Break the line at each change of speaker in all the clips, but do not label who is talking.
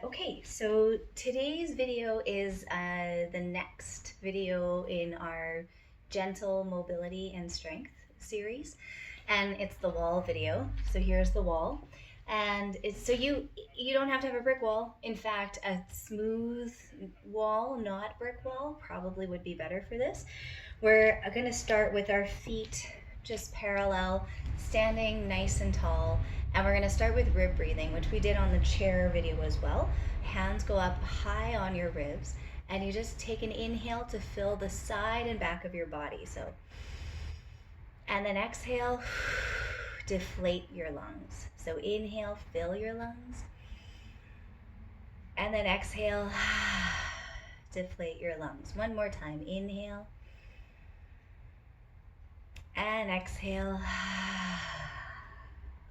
Okay, so today's video is the next video in our gentle mobility and strength series, and it's the wall video. So here's the wall, and it's so you don't have to have a brick wall. In fact, a smooth wall, not brick wall, probably would be better for this. We're going to start with our feet just parallel, standing nice and tall. And we're going to start with rib breathing, which we did on the chair video as well. Hands go up high on your ribs, and you just take an inhale to fill the side and back of your body. So, and then exhale, deflate your lungs. So inhale, fill your lungs. And then exhale, deflate your lungs. One more time, inhale. And exhale.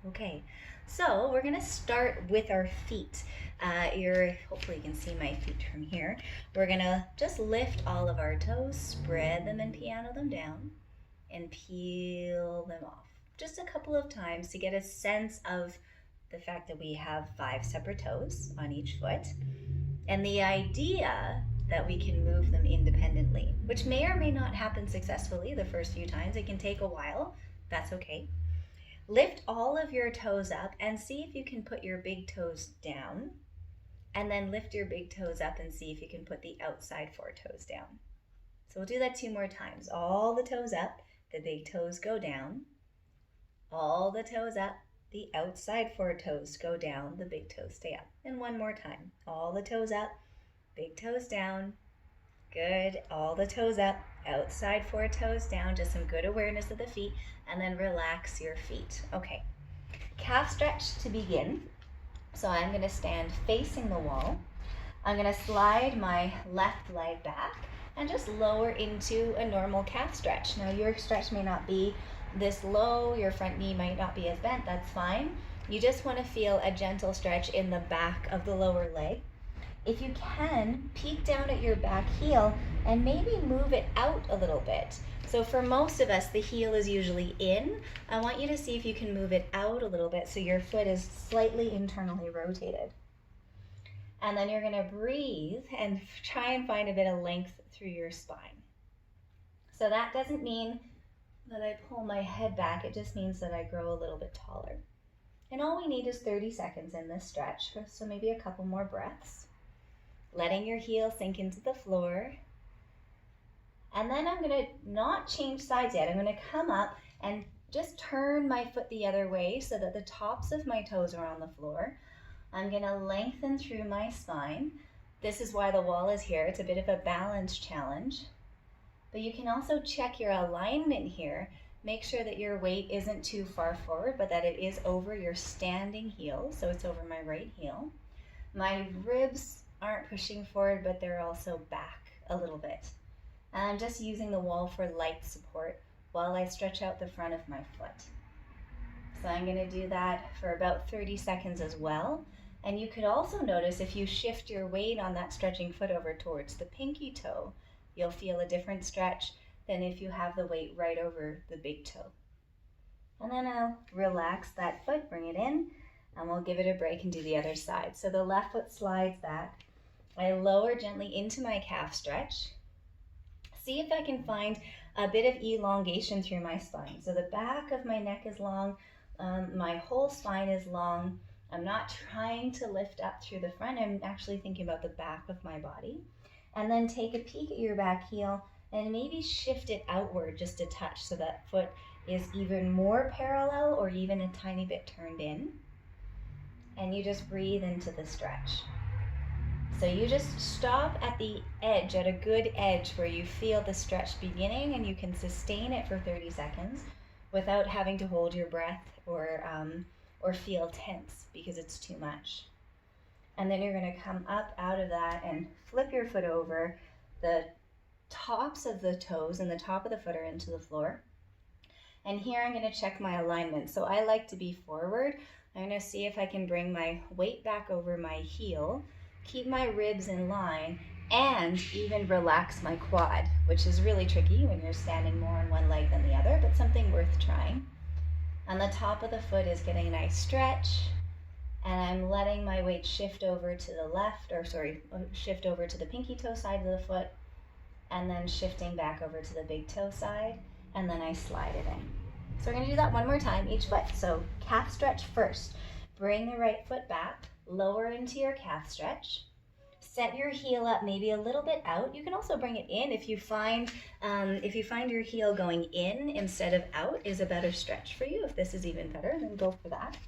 Okay, so we're gonna start with our feet. Hopefully you can see my feet from here. We're gonna just lift all of our toes, spread them and piano them down, and peel them off. Just a couple of times to get a sense of the fact that we have 5 separate toes on each foot, and the idea that we can move them independently, which may or may not happen successfully the first few times. It can take a while. That's okay. Lift all of your toes up and see if you can put your big toes down, and then lift your big toes up and see if you can put the outside 4 toes down. So we'll do that 2 more times. All the toes up, the big toes go down. All the toes up, the outside 4 toes go down, the big toes stay up. And 1 more time. All the toes up, big toes down. Good. All the toes up, outside 4 toes down. Just some good awareness of the feet, and then relax your feet. Okay. Calf stretch to begin. So I'm going to stand facing the wall. I'm going to slide my left leg back and just lower into a normal calf stretch. Now your stretch may not be this low, your front knee might not be as bent, that's fine. You just want to feel a gentle stretch in the back of the lower leg. If you can, peek down at your back heel and maybe move it out a little bit. So for most of us, the heel is usually in. I want you to see if you can move it out a little bit so your foot is slightly internally rotated. And then you're going to breathe and try and find a bit of length through your spine. So that doesn't mean that I pull my head back. It just means that I grow a little bit taller. And all we need is 30 seconds in this stretch, so maybe a couple more breaths. Letting your heel sink into the floor. And then I'm going to not change sides yet. I'm going to come up and just turn my foot the other way so that the tops of my toes are on the floor. I'm going to lengthen through my spine. This is why the wall is here. It's a bit of a balance challenge. But you can also check your alignment here. Make sure that your weight isn't too far forward, but that it is over your standing heel. So it's over my right heel. My ribs aren't pushing forward, but they're also back a little bit. And I'm just using the wall for light support while I stretch out the front of my foot. So I'm going to do that for about 30 seconds as well. And you could also notice if you shift your weight on that stretching foot over towards the pinky toe, you'll feel a different stretch than if you have the weight right over the big toe. And then I'll relax that foot, bring it in, and we'll give it a break and do the other side. So the left foot slides back. I lower gently into my calf stretch. See if I can find a bit of elongation through my spine. So the back of my neck is long, my whole spine is long. I'm not trying to lift up through the front. I'm actually thinking about the back of my body. And then take a peek at your back heel and maybe shift it outward just a touch so that foot is even more parallel or even a tiny bit turned in. And you just breathe into the stretch. So you just stop at the edge, at a good edge where you feel the stretch beginning and you can sustain it for 30 seconds without having to hold your breath or feel tense because it's too much. And then you're going to come up out of that and flip your foot over. The tops of the toes and the top of the foot are into the floor. And here I'm going to check my alignment. So I like to be forward. I'm going to see if I can bring my weight back over my heel, keep my ribs in line, and even relax my quad, which is really tricky when you're standing more on one leg than the other, but something worth trying. And the top of the foot is getting a nice stretch. and I'm letting my weight shift over to the left, or sorry, shift over to the pinky toe side of the foot, and then shifting back over to the big toe side, and then I slide it in. So we're gonna do that one more time, each foot. So calf stretch first. Bring the right foot back, lower into your calf stretch. Set your heel up maybe a little bit out. You can also bring it in if you find your heel going in instead of out is a better stretch for you. If this is even better, then go for that.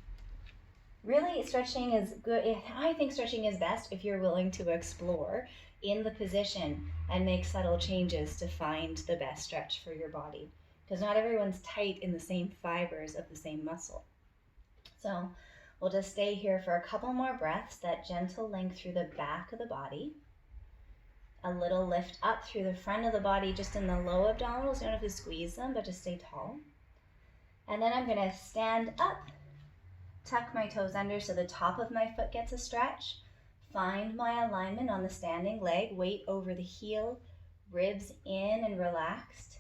Really, stretching is good. I think stretching is best if you're willing to explore in the position and make subtle changes to find the best stretch for your body, because not everyone's tight in the same fibers of the same muscle. So we'll just stay here for a couple more breaths, that gentle length through the back of the body. A little lift up through the front of the body, just in the low abdominals. You don't have to squeeze them, but just stay tall. And then I'm gonna stand up, tuck my toes under so the top of my foot gets a stretch. Find my alignment on the standing leg, weight over the heel, ribs in and relaxed.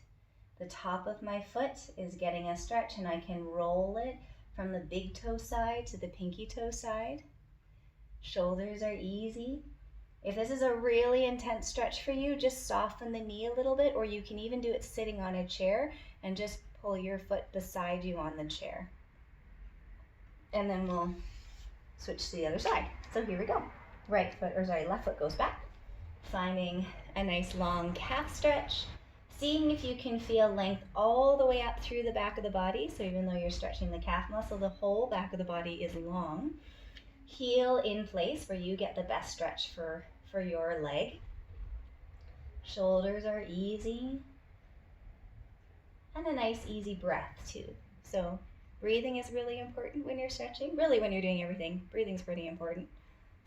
The top of my foot is getting a stretch, and I can roll it from the big toe side to the pinky toe side. Shoulders are easy. If this is a really intense stretch for you, just soften the knee a little bit, or you can even do it sitting on a chair and just pull your foot beside you on the chair. And then we'll switch to the other side. So here we go. Left foot goes back. Finding a nice long calf stretch. Seeing if you can feel length all the way up through the back of the body. So even though you're stretching the calf muscle, the whole back of the body is long. Heel in place where you get the best stretch for your leg. Shoulders are easy. And a nice easy breath too. So breathing is really important when you're stretching. Really, when you're doing everything, breathing's pretty important.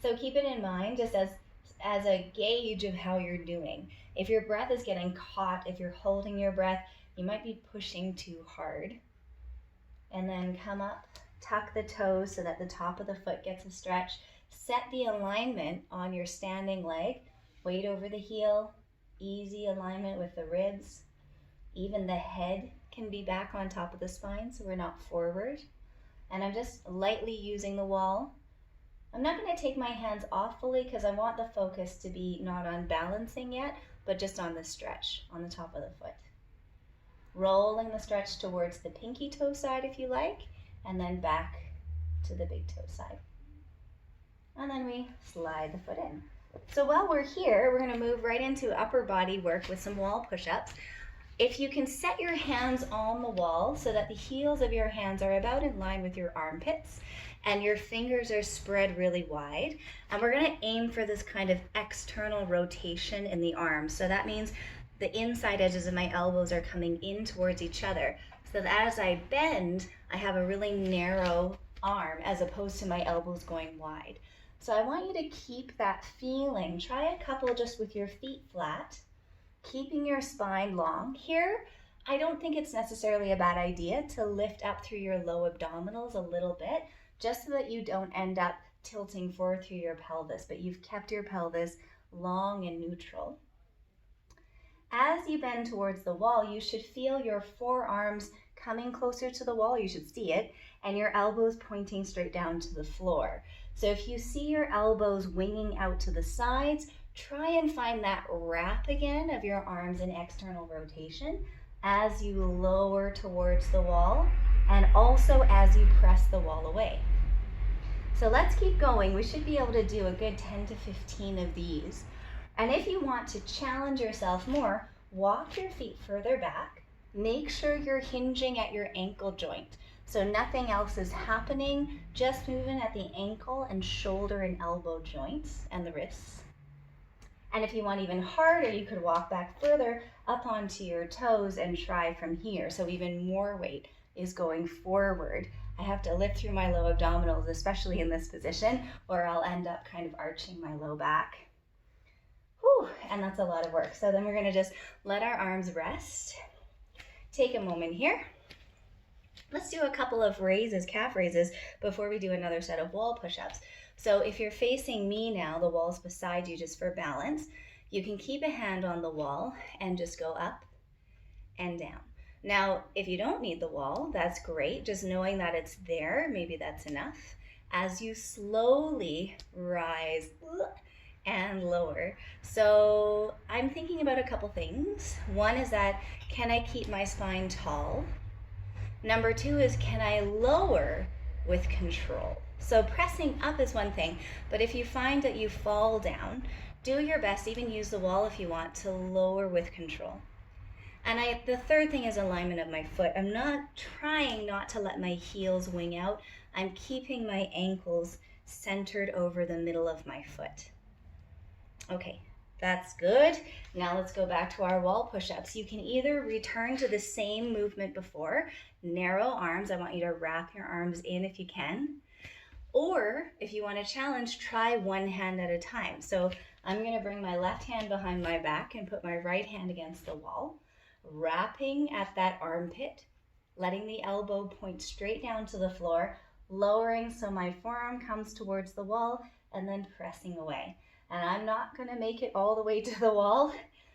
So keep it in mind just as a gauge of how you're doing. If your breath is getting caught, if you're holding your breath, you might be pushing too hard. And then come up, tuck the toes so that the top of the foot gets a stretch. Set the alignment on your standing leg. Weight over the heel, easy alignment with the ribs. Even the head can be back on top of the spine so we're not forward. And I'm just lightly using the wall. I'm not going to take my hands off fully because I want the focus to be not on balancing yet, but just on the stretch on the top of the foot. Rolling the stretch towards the pinky toe side if you like, and then back to the big toe side. And then we slide the foot in. So while we're here, we're going to move right into upper body work with some wall push-ups. If you can set your hands on the wall so that the heels of your hands are about in line with your armpits and your fingers are spread really wide, and we're going to aim for this kind of external rotation in the arms. So that means the inside edges of my elbows are coming in towards each other, so that as I bend, I have a really narrow arm as opposed to my elbows going wide. So I want you to keep that feeling. Try a couple just with your feet flat, keeping your spine long. Here, I don't think it's necessarily a bad idea to lift up through your low abdominals a little bit, just so that you don't end up tilting forward through your pelvis, but you've kept your pelvis long and neutral. As you bend towards the wall, you should feel your forearms coming closer to the wall, you should see it, and your elbows pointing straight down to the floor. So if you see your elbows winging out to the sides, try and find that wrap again of your arms in external rotation as you lower towards the wall, and also as you press the wall away. So let's keep going. We should be able to do a good 10 to 15 of these. And if you want to challenge yourself more, walk your feet further back. Make sure you're hinging at your ankle joint. So nothing else is happening, just moving at the ankle and shoulder and elbow joints and the wrists. And if you want even harder, you could walk back further up onto your toes and try from here. So even more weight is going forward. I have to lift through my low abdominals, especially in this position, or I'll end up kind of arching my low back. Whew, and that's a lot of work. So then we're gonna just let our arms rest. Take a moment here. Let's do a couple of raises, calf raises, before we do another set of wall push-ups. So if you're facing me now, the wall's beside you just for balance, you can keep a hand on the wall and just go up and down. Now, if you don't need the wall, that's great. Just knowing that it's there, maybe that's enough. as you slowly rise and lower. So I'm thinking about a couple things. One is that, can I keep my spine tall? Number two is, can I lower with control? So pressing up is one thing, but if you find that you fall down, do your best, even use the wall if you want, to lower with control. And the third thing is alignment of my foot. I'm not trying not to let my heels wing out. I'm keeping my ankles centered over the middle of my foot. Okay, that's good. Now let's go back to our wall push-ups. You can either return to the same movement before, narrow arms. I want you to wrap your arms in if you can. Or if you want to challenge, try one hand at a time. So I'm going to bring my left hand behind my back and put my right hand against the wall, wrapping at that armpit, letting the elbow point straight down to the floor, lowering so my forearm comes towards the wall, and then pressing away. And I'm not going to make it all the way to the wall.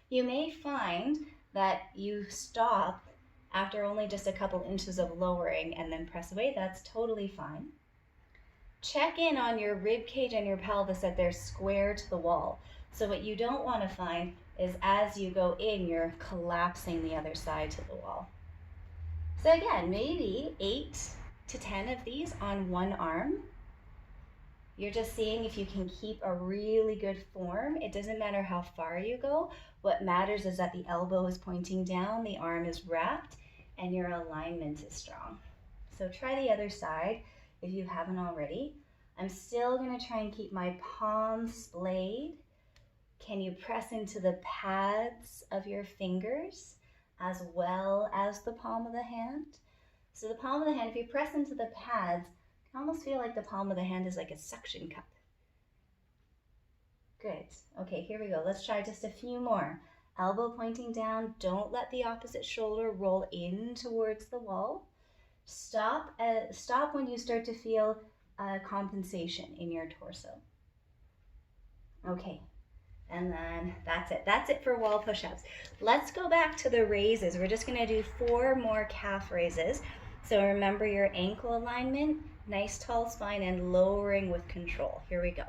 You may find that you stop after only just a couple inches of lowering and then press away. That's totally fine. Check in on your rib cage and your pelvis that they're square to the wall. So what you don't want to find is as you go in, you're collapsing the other side to the wall. So again, maybe 8 to 10 of these on one arm. You're just seeing if you can keep a really good form. It doesn't matter how far you go. What matters is that the elbow is pointing down, the arm is wrapped, and your alignment is strong. So try the other side if you haven't already. I'm still going to try and keep my palms splayed. Can you press into the pads of your fingers as well as the palm of the hand? So the palm of the hand, if you press into the pads, I almost feel like the palm of the hand is like a suction cup. Good. Okay, here we go. Let's try just a few more. Elbow pointing down. Don't let the opposite shoulder roll in towards the wall. Stop when you start to feel compensation in your torso. Okay, and then that's it. That's it for wall push-ups. Let's go back to the raises. We're just going to do 4 more calf raises. So remember your ankle alignment, nice tall spine, and lowering with control. Here we go.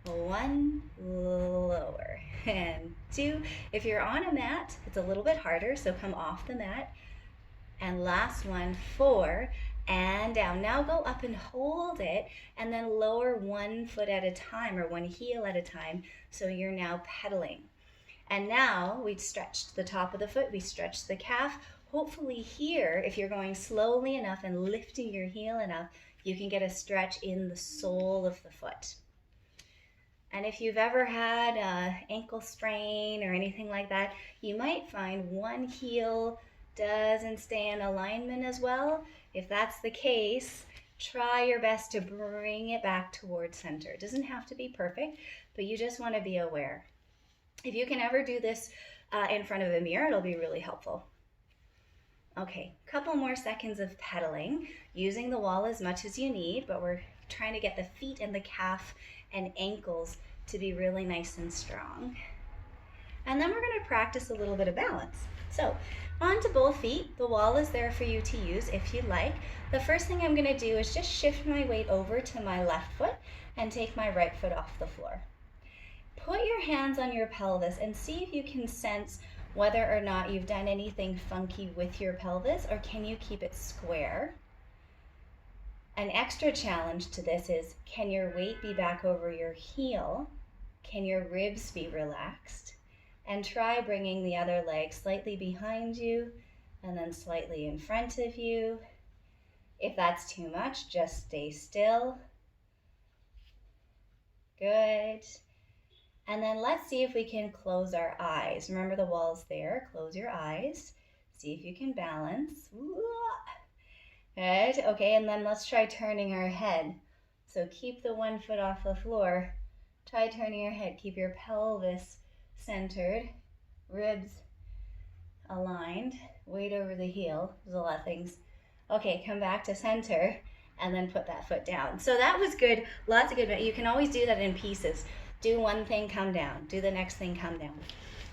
1, lower, and 2. If you're on a mat, it's a little bit harder, so come off the mat. And last one, 4, and down. Now go up and hold it, and then lower 1 foot at a time, or 1 heel at a time, so you're now pedaling. And now we stretched the top of the foot, we stretched the calf. Hopefully here, if you're going slowly enough and lifting your heel enough, you can get a stretch in the sole of the foot. And if you've ever had an ankle sprain or anything like that, you might find one heel doesn't stay in alignment as well. If that's the case, try your best to bring it back towards center. It doesn't have to be perfect, but you just want to be aware. If you can ever do this in front of a mirror, it'll be really helpful. Okay, a couple more seconds of pedaling, using the wall as much as you need, but we're trying to get the feet and the calf and ankles to be really nice and strong. And then we're going to practice a little bit of balance. So, onto both feet. The wall is there for you to use if you like. The first thing I'm going to do is just shift my weight over to my left foot and take my right foot off the floor. Put your hands on your pelvis and see if you can sense whether or not you've done anything funky with your pelvis, or can you keep it square? An extra challenge to this is, can your weight be back over your heel? Can your ribs be relaxed? And try bringing the other leg slightly behind you and then slightly in front of you. If that's too much, just stay still. Good. And then let's see if we can close our eyes. Remember the wall's there. Close your eyes. See if you can balance. Good. Okay, and then let's try turning our head. So keep the 1 foot off the floor. Try turning your head. Keep your pelvis centered, ribs aligned, weight over the heel. There's a lot of things. Okay, come back to center and then put that foot down. So that was good. Lots of good. You can always do that in pieces. Do one thing, come down. Do the next thing, come down.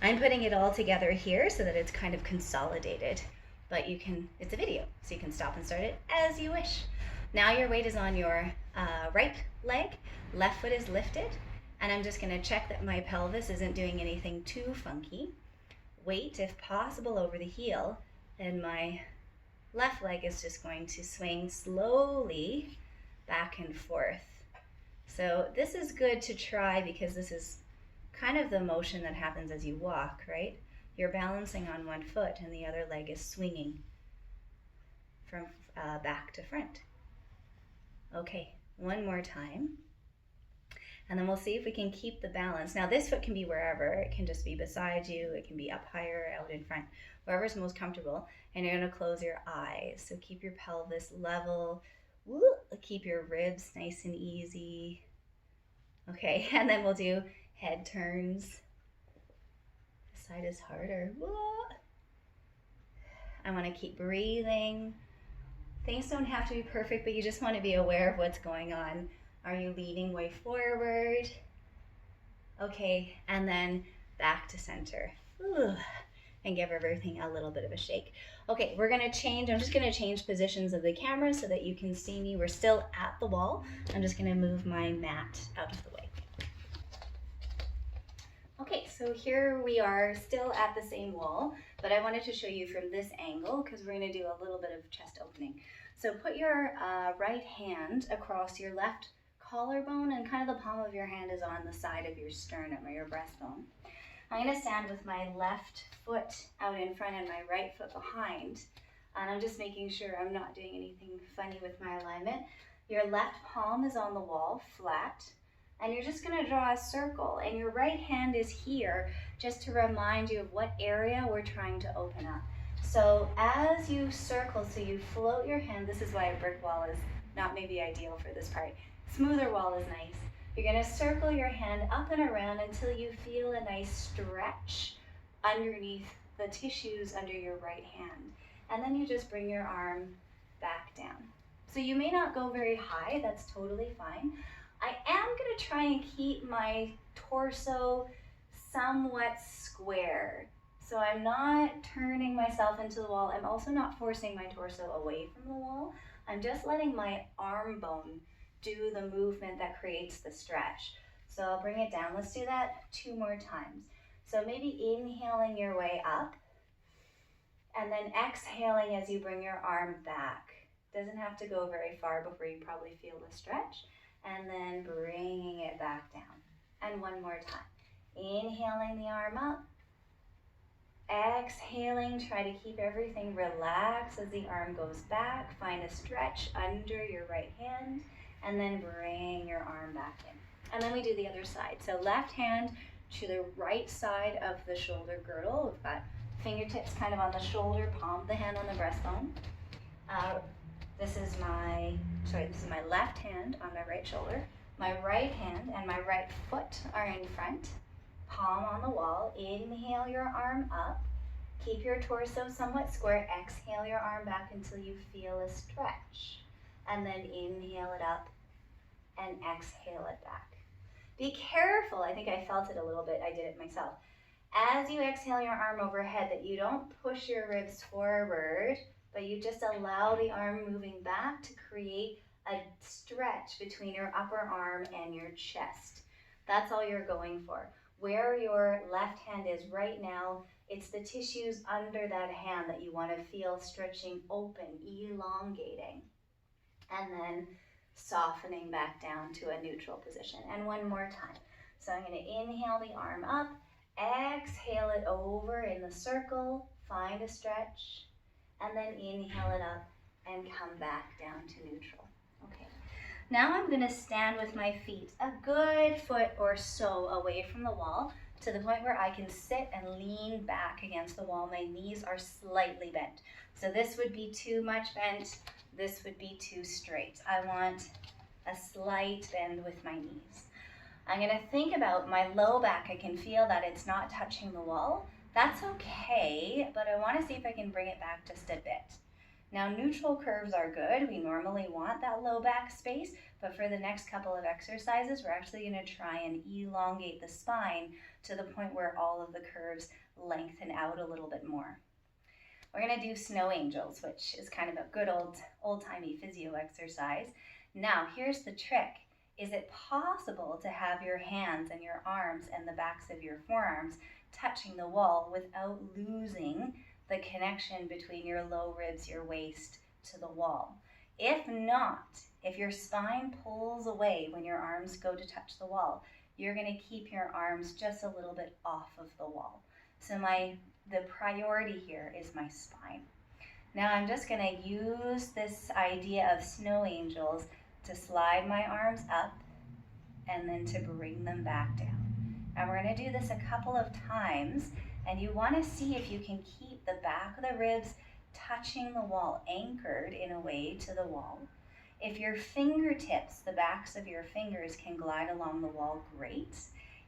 I'm putting it all together here so that it's kind of consolidated, but you can, it's a video, so you can stop and start it as you wish. Now your weight is on your right leg, left foot is lifted, and I'm just gonna check that my pelvis isn't doing anything too funky. Weight, if possible, over the heel, and my left leg is just going to swing slowly back and forth. So this is good to try because this is kind of the motion that happens as you walk, right? You're balancing on one foot and the other leg is swinging from back to front. Okay, one more time. And then we'll see if we can keep the balance. Now this foot can be wherever. It can just be beside you. It can be up higher, out in front, wherever's most comfortable. And you're gonna close your eyes. So keep your pelvis level. Keep your ribs nice and easy. Okay, and then we'll do head turns. This side is harder. I wanna keep breathing. Things don't have to be perfect, but you just wanna be aware of what's going on. Are you leaning way forward? Okay, and then back to center. And give everything a little bit of a shake. Okay, we're gonna change, I'm just gonna change positions of the camera so that you can see me. We're still at the wall. I'm just gonna move my mat out of the way. Okay, so here we are still at the same wall, but I wanted to show you from this angle because we're gonna do a little bit of chest opening. So put your right hand across your left collarbone, and kind of the palm of your hand is on the side of your sternum or your breastbone. I'm gonna stand with my left foot out in front and my right foot behind. And I'm just making sure I'm not doing anything funny with my alignment. Your left palm is on the wall, flat. And you're just gonna draw a circle. And your right hand is here just to remind you of what area we're trying to open up. So as you circle, so you float your hand, this is why a brick wall is not maybe ideal for this part. Smoother wall is nice. You're gonna circle your hand up and around until you feel a nice stretch underneath the tissues under your right hand. And then you just bring your arm back down. So you may not go very high, that's totally fine. I am gonna try and keep my torso somewhat square. So I'm not turning myself into the wall. I'm also not forcing my torso away from the wall. I'm just letting my arm bone do the movement that creates the stretch. So I'll bring it down. Let's do that 2 more times. So maybe inhaling your way up and then exhaling as you bring your arm back. Doesn't have to go very far before you probably feel the stretch. And then bringing it back down. And one more time. Inhaling the arm up. Exhaling, try to keep everything relaxed as the arm goes back. Find a stretch under your right hand. And then bring your arm back in. And then we do the other side. So left hand to the right side of the shoulder girdle. We've got fingertips kind of on the shoulder, palm of the hand on the breastbone. This is my left hand on my right shoulder. My right hand and my right foot are in front. Palm on the wall. Inhale your arm up. Keep your torso somewhat square. Exhale your arm back until you feel a stretch. And then inhale it up and exhale it back. Be careful, I think I felt it a little bit, I did it myself. As you exhale your arm overhead, that you don't push your ribs forward, but you just allow the arm moving back to create a stretch between your upper arm and your chest. That's all you're going for. Where your left hand is right now, it's the tissues under that hand that you want to feel stretching open, elongating. And then softening back down to a neutral position. And one more time. So I'm going to inhale the arm up, exhale it over in the circle, find a stretch, and then inhale it up and come back down to neutral. Okay. Now I'm going to stand with my feet a good foot or so away from the wall to the point where I can sit and lean back against the wall. My knees are slightly bent. So this would be too much bent. This would be too straight. I want a slight bend with my knees. I'm going to think about my low back. I can feel that it's not touching the wall. That's okay, but I want to see if I can bring it back just a bit. Now, neutral curves are good. We normally want that low back space, but for the next couple of exercises, we're actually going to try and elongate the spine to the point where all of the curves lengthen out a little bit more. We're going to do snow angels, which is kind of a good old-timey physio exercise. Now, here's the trick. Is it possible to have your hands and your arms and the backs of your forearms touching the wall without losing the connection between your low ribs, your waist to the wall? If not, if your spine pulls away when your arms go to touch the wall, you're going to keep your arms just a little bit off of the wall. So the priority here is my spine. Now I'm just going to use this idea of snow angels to slide my arms up and then to bring them back down. And we're going to do this a couple of times, and you want to see if you can keep the back of the ribs touching the wall, anchored in a way to the wall. If your fingertips, the backs of your fingers, can glide along the wall, great.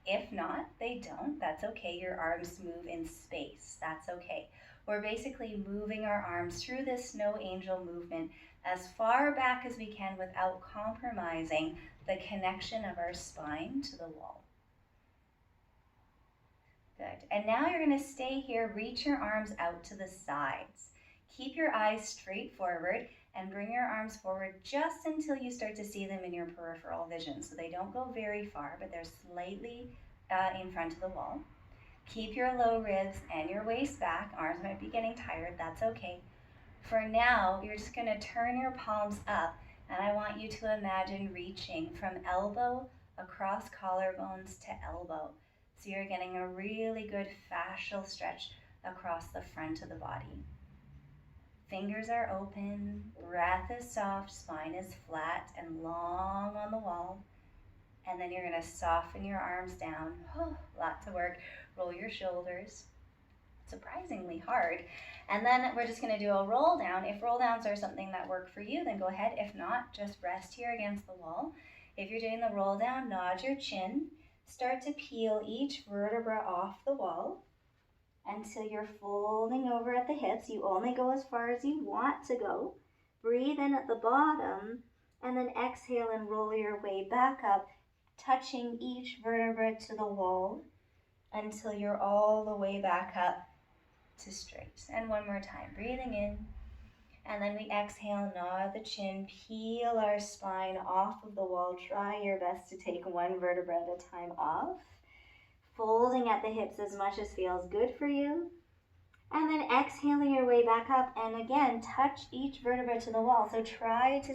If not, they don't. That's okay. Your arms move in space. That's okay. We're basically moving our arms through this snow angel movement as far back as we can without compromising the connection of our spine to the wall. Good. And now you're going to stay here. Reach your arms out to the sides. Keep your eyes straight forward and bring your arms forward just until you start to see them in your peripheral vision. So they don't go very far, but they're slightly in front of the wall. Keep your low ribs and your waist back. Arms might be getting tired, that's okay. For now, you're just going to turn your palms up, and I want you to imagine reaching from elbow across collarbones to elbow. So you're getting a really good fascial stretch across the front of the body. Fingers are open, breath is soft, spine is flat and long on the wall. And then you're going to soften your arms down. Oh, lots of work. Roll your shoulders. Surprisingly hard. And then we're just going to do a roll down. If roll downs are something that work for you, then go ahead. If not, just rest here against the wall. If you're doing the roll down, nod your chin. Start to peel each vertebra off the wall until you're folding over at the hips. You only go as far as you want to go. Breathe in at the bottom and then exhale and roll your way back up, touching each vertebra to the wall until you're all the way back up to straight. And one more time, breathing in, and then we exhale, nod the chin, peel our spine off of the wall. Try your best to take one vertebra at a time off, folding at the hips as much as feels good for you. And then exhaling your way back up, and again, touch each vertebra to the wall. So try to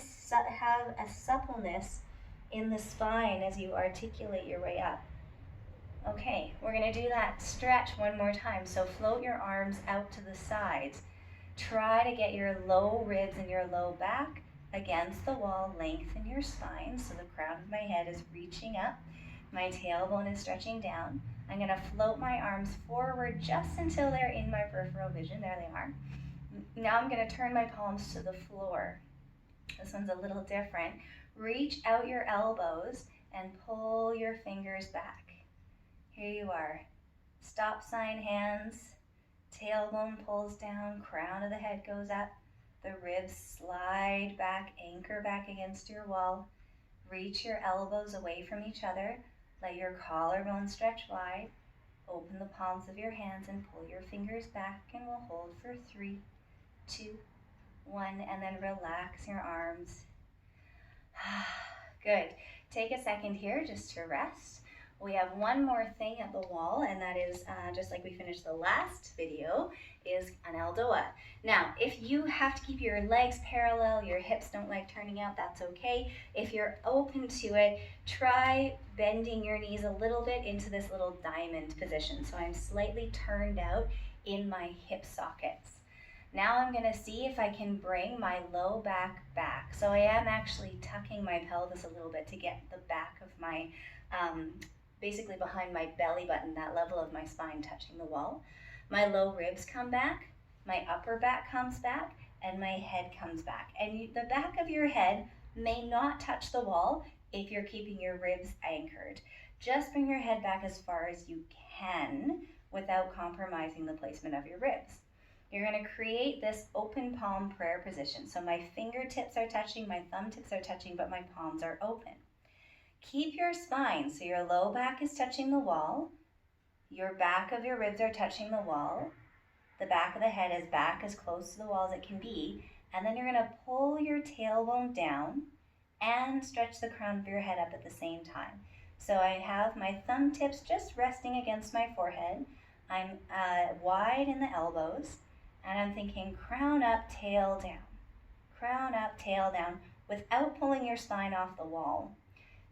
have a suppleness in the spine as you articulate your way up. Okay, we're going to do that stretch one more time. So float your arms out to the sides. Try to get your low ribs and your low back against the wall. Lengthen your spine so the crown of my head is reaching up. My tailbone is stretching down. I'm going to float my arms forward just until they're in my peripheral vision. There they are. Now I'm going to turn my palms to the floor. This one's a little different. Reach out your elbows and pull your fingers back. Here you are. Stop sign hands. Tailbone pulls down. Crown of the head goes up. The ribs slide back. Anchor back against your wall. Reach your elbows away from each other. Let your collarbone stretch wide. Open the palms of your hands and pull your fingers back, and we'll hold for 3, 2, 1, and then relax your arms. Good. Take a second here just to rest. We have one more thing at the wall, and that is, just like we finished the last video, is an Aldoa. Now, if you have to keep your legs parallel, your hips don't like turning out, that's okay. If you're open to it, try bending your knees a little bit into this little diamond position. So I'm slightly turned out in my hip sockets. Now I'm going to see if I can bring my low back back. So I am actually tucking my pelvis a little bit to get the back of my basically behind my belly button, that level of my spine touching the wall. My low ribs come back, my upper back comes back, and my head comes back. And the back of your head may not touch the wall if you're keeping your ribs anchored. Just bring your head back as far as you can without compromising the placement of your ribs. You're going to create this open palm prayer position. So my fingertips are touching, my thumb tips are touching, but my palms are open. Keep your spine, so your low back is touching the wall, your back of your ribs are touching the wall, The back of the head is back as close to the wall as it can be. And then you're going to pull your tailbone down and stretch the crown of your head up at the same time. So I have my thumb tips just resting against my forehead. I'm wide in the elbows, and I'm thinking crown up, tail down. Crown up, tail down, without pulling your spine off the wall.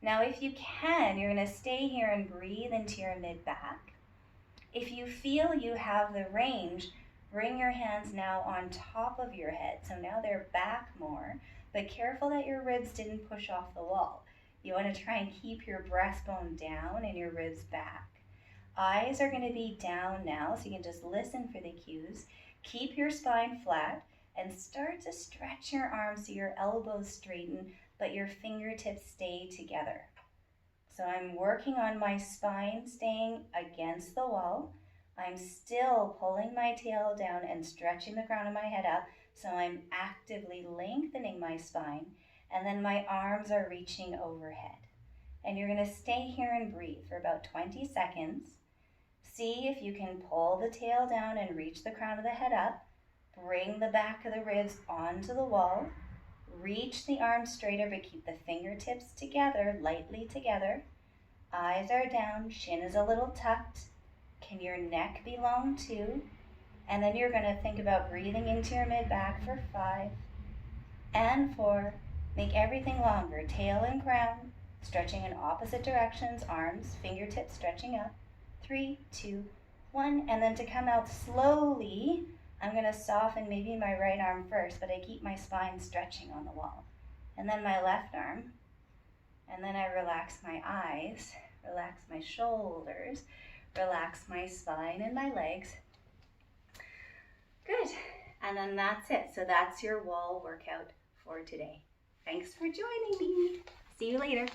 Now, if you can, you're going to stay here and breathe into your mid-back. If you feel you have the range, bring your hands now on top of your head. So now they're back more, but careful that your ribs didn't push off the wall. You want to try and keep your breastbone down and your ribs back. Eyes are going to be down now, so you can just listen for the cues. Keep your spine flat and start to stretch your arms so your elbows straighten, but your fingertips stay together. So I'm working on my spine staying against the wall. I'm still pulling my tail down and stretching the crown of my head up, so I'm actively lengthening my spine, and then my arms are reaching overhead. And you're going to stay here and breathe for about 20 seconds. See if you can pull the tail down and reach the crown of the head up. Bring the back of the ribs onto the wall. Reach the arms straighter, but keep the fingertips together, lightly together. Eyes are down, chin is a little tucked. Can your neck be long too? And then you're going to think about breathing into your mid-back for 5 and 4. Make everything longer. Tail and crown, stretching in opposite directions, arms, fingertips stretching up. 3, 2, 1. And then to come out slowly, I'm going to soften maybe my right arm first, but I keep my spine stretching on the wall. And then my left arm. And then I relax my eyes, relax my shoulders, relax my spine and my legs. Good. And then that's it. So that's your wall workout for today. Thanks for joining me. See you later.